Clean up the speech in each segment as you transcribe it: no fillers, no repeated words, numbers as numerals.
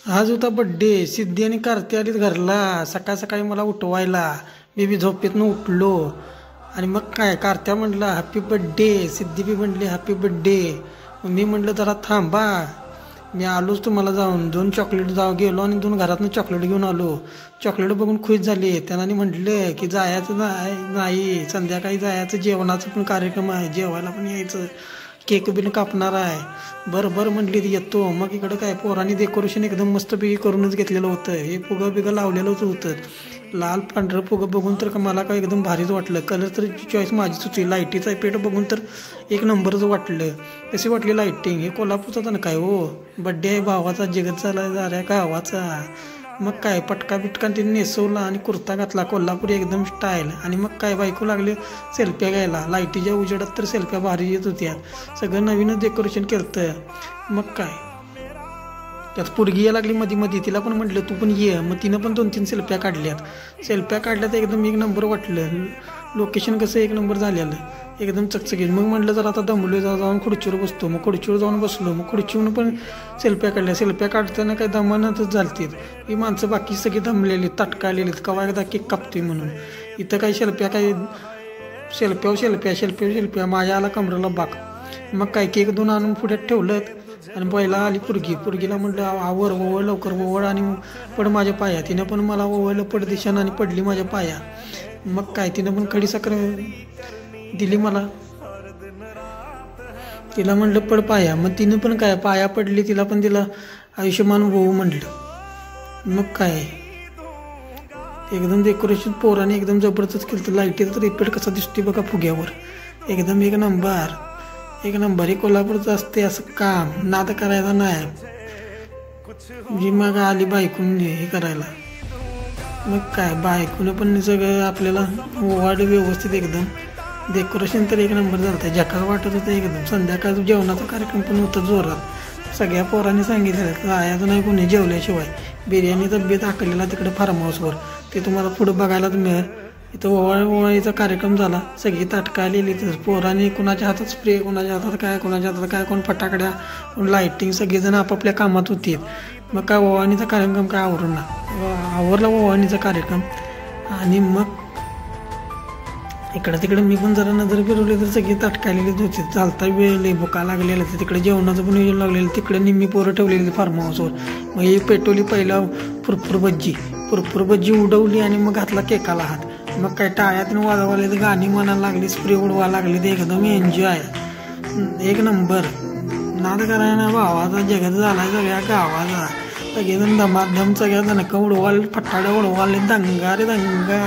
आज होता बड्डे. सिद्धी आणि कार्ती आलीत घरला. सकाळ सकाळी मला उठवायला. मी झोपेतनं उठलो आणि मग काय कार्त्या म्हटला हॅपी बड्डे. सिद्धी बी म्हटली हॅपी बड्डे. मी म्हटलं जरा थांबा. मी आलोच तुम्हाला जाऊन 2 चॉकलेट गेलो आणि 2 घरातनं चॉकलेट घेऊन आलो. चॉकलेट बघून खुश झाली. त्यांना म्हटलं की जायचं नाही संध्याकाळी जायचं, जेवणाचा पण कार्यक्रम आहे, जेवायला पण यायचं, केक बिन कापणार आहे. बरं म्हटली ती येतो. मग इकडं काय पोरांनी डेकोरेशन एकदम मस्तपैकी करूनच घेतलेलं होतं. हे फुगं बिगं लावलेलंच होतं. लाल पांढरं फुगं बघून तर मला काय एकदम भारीच वाटलं. कलर तर चॉईस माझीच होती. लाईटीचा पेट बघून तर एक नंबरच वाटलं. कशी वाटली लाईटिंग. हे कोल्हापूरचा ना काय हो, बड्डे आहे भावाचा, जगत चालाय जाऱ्या गावाचा. मग काय पटका बिटका तिने नेसवला आणि कुर्ता घातला कोल्हापुरी एकदम स्टाईल. आणि मग काय बायको लागले सेल्फ्या घ्यायला. लाईटीच्या उजेडात तर सेल्फ्या भारी येत होत्या. सगळं नवीनच डेकोरेशन केलं. मग काय त्यात पोरगी या लागली मध्ये तिला पण म्हटलं तू पण ये. मग तिनं पण 2-3 सेल्फ्या काढल्यात. सेल्फ्या एकदम एक नंबर वाटलं. लोकेशन कसं एक नंबर झालेलं एकदम चकचकीत. मग म्हटलं जर आता दमलो जाऊन खुर्चीवर बसतो. मग खुर्चीवर जाऊन बसलो. मग खुर्चीवरून पण सेल्फ्या काढल्या. सेल्फ्या काढताना काही दमानतच झालतीत. ही माणसं बाकी सगळी दमलेली ताटकालेलीत कवा एकदा केक कापतोय म्हणून. इथं काही सेल्फ्या माझ्या आला कमरेला बाक. मग काय केक 2 आणून पुढ्यात ठेवलं आणि पहिला आली पोरगीला म्हटलं आवर ओवळ लवकर ओवळ आणि पड माझ्या पाया. तिनं पण मला ओवळलं पड दिशानं आणि पडली माझ्या पाया. मग काय तिनं पण खडीसाखर दिली मला. तिला म्हटलं पड पाया. मग तिनं पण काय पाया पडली. तिला आयुष्यमान होऊ म्हटलं. मग काय एकदम डेकोरेशन पोराने एकदम जबरदस्त केलं. लाईटीचा तर इफेक्ट कसा दिसतोय बघा फुग्यावर. एकदम एक नंबर. हे कोल्हापूरचं असते असं काम. नाद करायचा नाही. जी मग आली बायकून हे करायला. मग काय बायकून पण सगळं आपल्याला ओवाळलं व्यवस्थित एकदम. डेकोरेशन तर एक नंबर झालं. जकास वाटत होतं एकदम. संध्याकाळ जेवणाचा कार्यक्रम पण होता जोरात. सगळ्या पोरांनी सांगितलं जायचं नाही कोणी जेवल्याशिवाय. बिर्याणीचा बेत आखलेला तिकडे फार्म हाऊसवर. ते तुम्हाला पुढं बघायलाच मिळेल. इथं ओवाळीचा कार्यक्रम झाला. सगळी ताटका आलेली. पोरांनी कुणाच्या हातात स्प्रे, कुणाच्या हातात काय, कोण फटाकड्या, कोण लाईटिंग. सगळेजण आपापल्या कामात होती. मग काय ओवाळणीचा कार्यक्रम काय आवरला ओवाळणीचा कार्यक्रम. आणि मग इकडं तिकडे मी पण जरा नजर फिरवली तर सगळी ताटकालेलीच होती. चालता वेळ भुका लागलेलं तर तिकडे जेवणाचं पण नियोजन लागलेलं. तिकडे निम्मी पोरं ठेवलेली फार्म हाऊसवर. मग ही पेटवली पहिला फुरफुर भज्जी उडवली आणि मग घातला केकाला हात. मग काय टाळ्यातून वाजवाले तर गाणी म्हणायला लागली, स्प्रे उडवायला लागली. ते एकदम एन्जॉय एक नंबर. नाद करायला भावाचा जगत झाला सगळ्या गावाचा. सगळेजण धमाधम सगळ्या दणका उडवाले, फटाड्या उडवाले, दंगा रे दंगा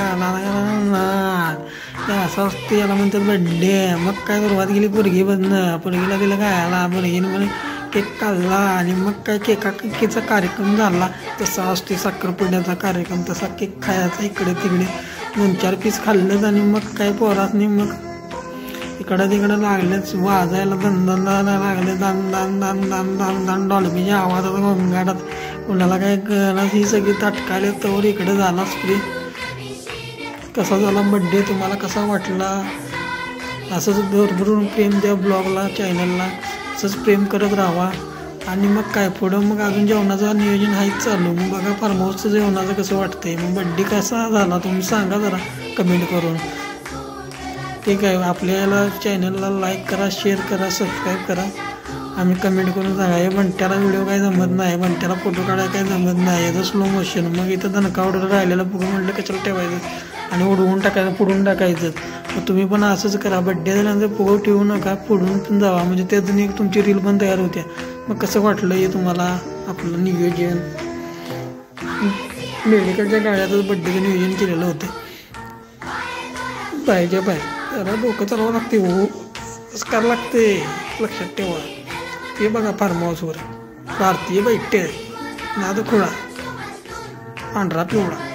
असं असते. याला म्हणतात बड्डे. मग काय सुरुवात गेली पोरगीला दिलं खायला. पोरगीने म्हणे केक काढला आणि मग काय केकाचा कार्यक्रम झाला. तसा असते साखरपुड्याचा कार्यक्रम. तसा केक खायचा इकडे तिकडे 2-4 पीस खाल्लं. आणि मग काय पोरासनी मग इकडं तिकडं लागलेच वाजायला. दंदाला लागले. दान डॉल्बीच्या आवाजात गोंगाटात. कोणाला काय कळणार. ही सगळी ताटकाले तोवर इकडे झाला स्प्रे. कसा झाला बड्डे तुम्हाला कसा वाटला. असंच भरभरून प्रेम द्या ब्लॉगला, चॅनलला. असंच प्रेम करत राहा. आणि मग काय पुढं मग अजून जेवणाचं नियोजन आहेच चालू. मग बघा फार्म हाऊसचं जेवणाचं कसं वाटतंय. मग बड्डे कसा झाला तुम्ही सांगा जरा कमेंट करून. ठीक आहे. आपल्याला चॅनलला लाईक करा, शेअर करा, सबस्क्राईब करा. आम्ही कमेंट करून सांगा. हे बंट्याला व्हिडिओ काय जमत नाही, बंट्याला फोटो काढायला काय जमत नाही, याचं स्लो मोशन. मग इथं दणका ऑर्डर राहिलेला बघून म्हटलं कशाला ठेवायचं आणि उडवून टाकायचं, पुढून टाकायचं. मग तुम्ही पण असंच करा. बड्डे झाल्यानंतर फुगं ठेवू नका, पुढून पण जावा. म्हणजे त्यातून एक तुमची रील पण तयार होत्या. मग कसं वाटलं हे तुम्हाला आपलं नियोजन. मेडिकलच्या गाड्यातच बड्डेचं नियोजन केलेलं होतं. पाहिजे जरा डोकं चालवावं लागते हो. कसं करावं लागते लक्षात ठेवा. ते बघा फार्म हाऊसवर भारतीय बैठे नाद खोळा पांढरा पिवळा.